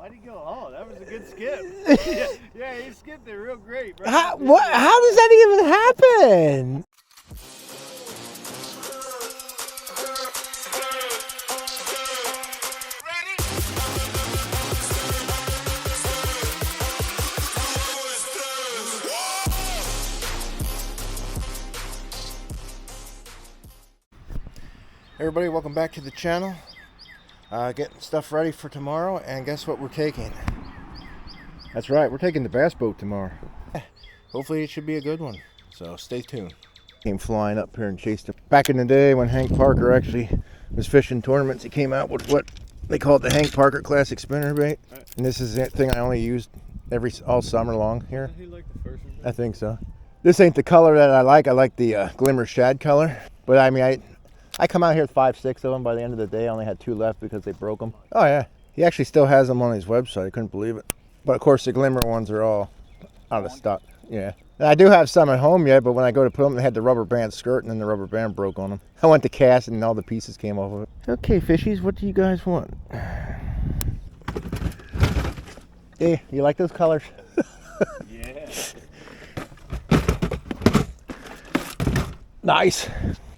How'd he go? Oh, that was a good skip. yeah, he skipped it real great. Right. How does that even happen? Everybody, welcome back to the channel. Getting stuff ready for tomorrow, and guess what we're taking? That's right, we're taking the bass boat tomorrow. Hopefully it should be a good one, so stay tuned. Came flying up here and chased it. Back in the day when Hank Parker actually was fishing tournaments, he came out with what they called the Hank Parker Classic spinnerbait. And this is the thing I only used all summer long here. He liked the first one. I think so. This ain't the color that I like. I like the Glimmer Shad color. But I mean, I come out here with 5, 6 of them. By the end of the day, I only had 2 left because they broke them. Oh yeah, he actually still has them on his website. I couldn't believe it. But of course, the Glimmer ones are all out of stock. Yeah, and I do have some at home yet. But when I go to put them, they had the rubber band skirt, and then the rubber band broke on them. I went to cast, and all the pieces came off of it. Okay, fishies, what do you guys want? Hey, you like those colors? Yeah. Nice.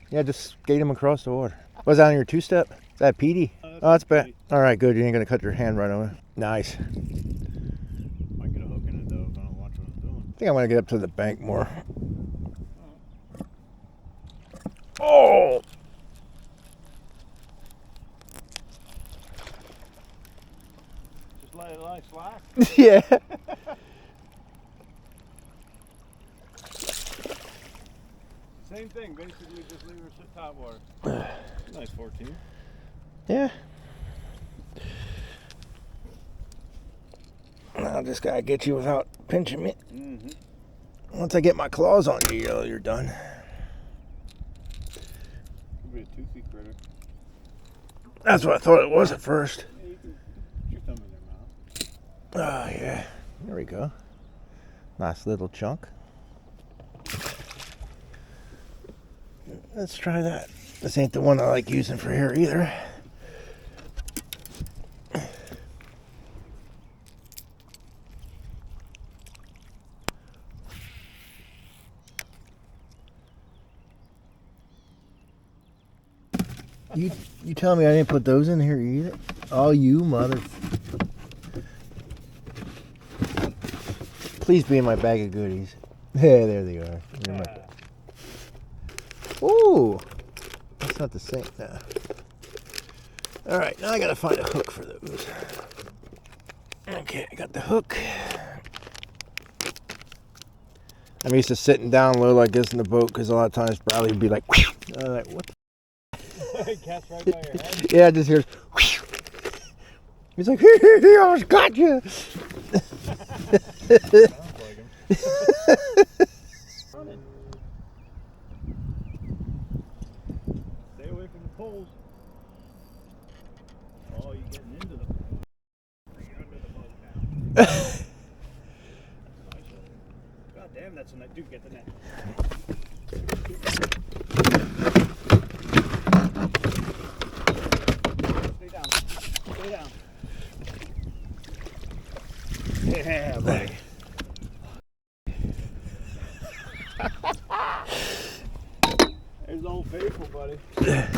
Yeah, just skate them across the water. Was that on your 2-step? Is that Petey? Oh, that's bad. All right, good. You ain't gonna cut your hand right on it. Nice. Might get a hook in it though if I don't watch what I'm doing. I think I want to get up to the bank more. Oh! Just let it lie slack. Yeah. Same thing, basically just leave her sit top water. Nice 14. Yeah. I'll just gotta get you without pinching me. Mm-hmm. Once I get my claws on you, you're done. Could be a toothy critter. That's what I thought it was at first. Yeah, you can put your thumb in their mouth. Oh, yeah. There we go. Nice little chunk. Let's try that. This ain't the one I like using for here either. You tell me I didn't put those in here either? Oh, you mother... Please be in my bag of goodies. Yeah, there they are. Ooh, that's not the same. No. All right, now I gotta find a hook for those. Okay, I got the hook. I'm used to sitting down low like this in the boat because a lot of times Bradley would be like, like what the Cast right by your head. yeah, I just hear. He's like, he almost got you. Sounds like him. Stay away from the poles. Oh, you're getting into the poles. You're under the boat now. Nice. God damn, that's a net. Dude, get the net. Stay down. Stay down. Yeah, buddy. There's Old Faithful, buddy. Look at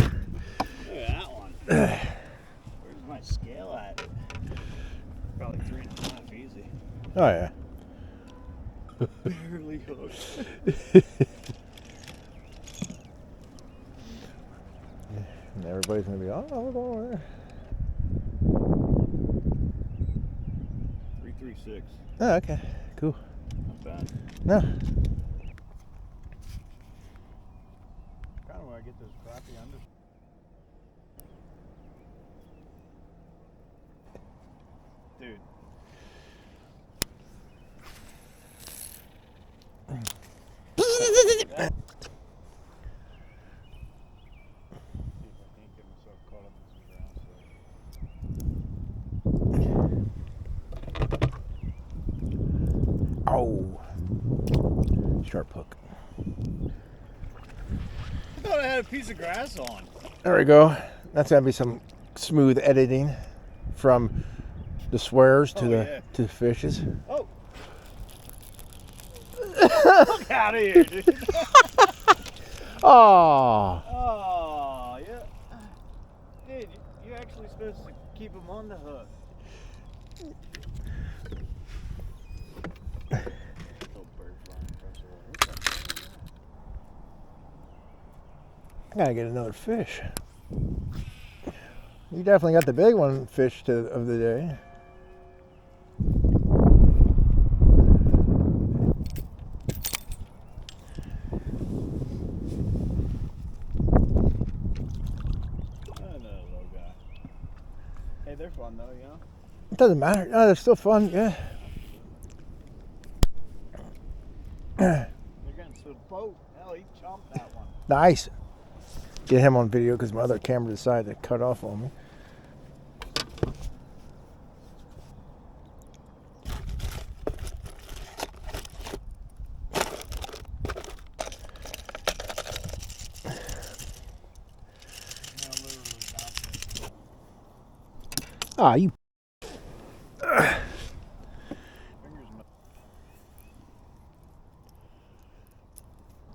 that one. Where's my scale at? Probably 3.5 easy. Oh yeah. Barely hooked. And everybody's gonna be, oh, look over there. 336. Oh, okay, cool. Not bad. No. Kind of where I get those crappy under. Dude. Oh. Sharp hook. I thought I had a piece of grass on. There we go. That's gonna be some smooth editing from the swears to Oh, the yeah. to the fishes. Oh. Look out of here, dude. Oh, Oh, yeah. Dude, you're actually supposed to keep them on the hook. Little bird flying across the water. What the hell is that? I gotta get another fish. You definitely got the big one fish of the day. Another little guy. Hey, they're fun though, you know? It doesn't matter. No, they're still fun. Yeah. They're getting to the boat. Hell, he chomped that one. Nice. Get him on video because my other camera decided to cut off on me. Ah, you.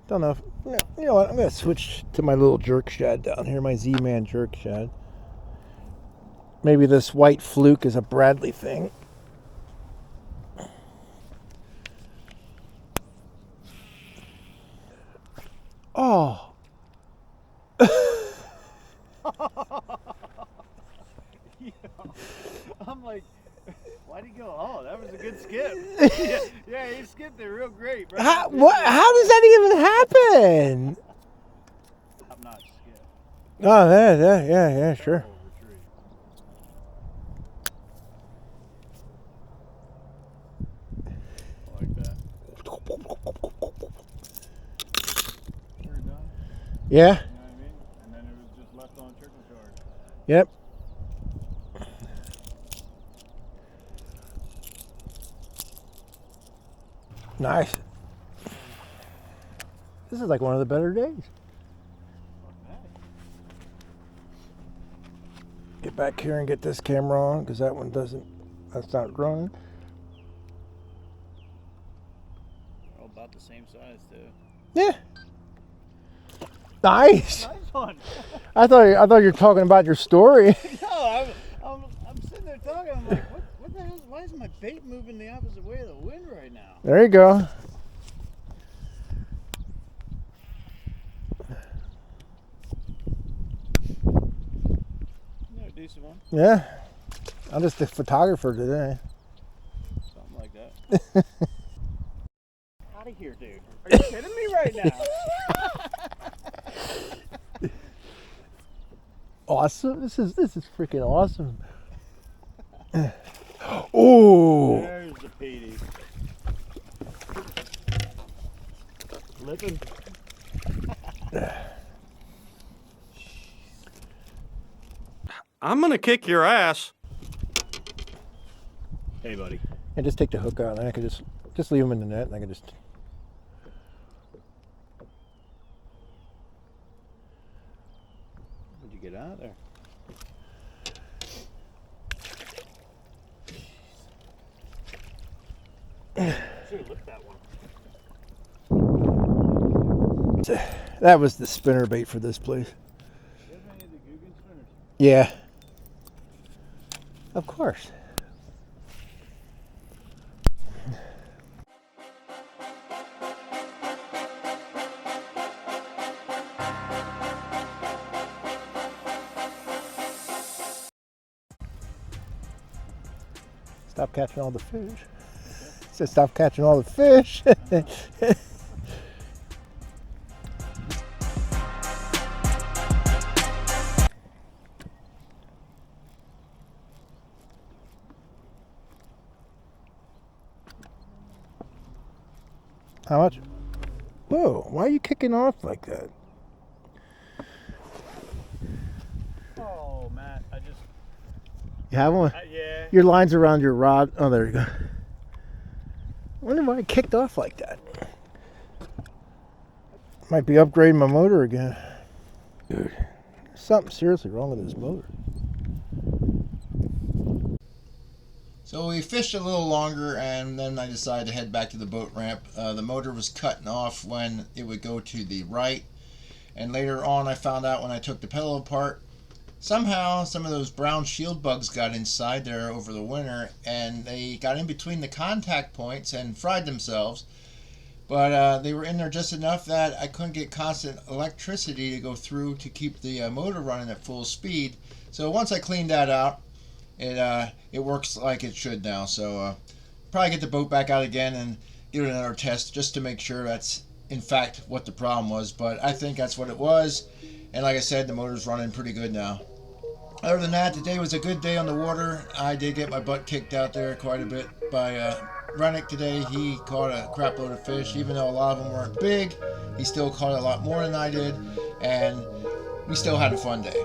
Don't know if, you know what, I'm going to switch to my little jerk shad down here, my Z-Man jerk shad. Maybe this white fluke is a Bradley thing. Oh. I'm like, why'd he go? Oh, that was a good skip. yeah, he skipped it real great, bro. How does that even happen? Top notch skip. Oh, yeah, sure. I like that. We're done. Yeah, You know what I mean? And then it was just left on trickle charge. yep. Nice. This is like one of the better days. Get back here and get this camera on because that one that's not running. They're all about the same size, too. Yeah. Nice. Nice one. I thought you were talking about your story. No, I'm sitting there talking. I'm like, what the hell? Why is my bait moving the opposite way of the wind right now? There you go. Yeah, a decent one. Yeah. I'm just a photographer today. Something like that. Out of here, dude. Are you kidding me right now? Awesome. This is freaking awesome. Oh. There's the Petey. Lipping. I'm gonna kick your ass. Hey, buddy. And just take the hook out, and I can just leave them in the net, and I can just. What'd you get out of there? Should have licked that one. That was the spinner bait for this place. Do you have any of the Guggen spinners? Yeah. Of course. Stop catching all the fish. Said stop catching all the fish. How much? Whoa, why are you kicking off like that? Oh, Matt, I just. You have one? Yeah. Your line's around your rod. Oh, there you go. I wonder why it kicked off like that. Might be upgrading my motor again. Dude, there's something seriously wrong with this motor. So we fished a little longer, and then I decided to head back to the boat ramp. The motor was cutting off when it would go to the right, and later on I found out when I took the pedal apart, somehow some of those brown shield bugs got inside there over the winter, and they got in between the contact points and fried themselves. But they were in there just enough that I couldn't get constant electricity to go through to keep the motor running at full speed. So once I cleaned that out, it works like it should now. So probably get the boat back out again and give it another test just to make sure that's in fact what the problem was. But I think that's what it was. And like I said, the motor's running pretty good now. Other than that, today was a good day on the water. I did get my butt kicked out there quite a bit by Rennick today. He caught a crap load of fish. Even though a lot of them weren't big, he still caught a lot more than I did. And we still had a fun day.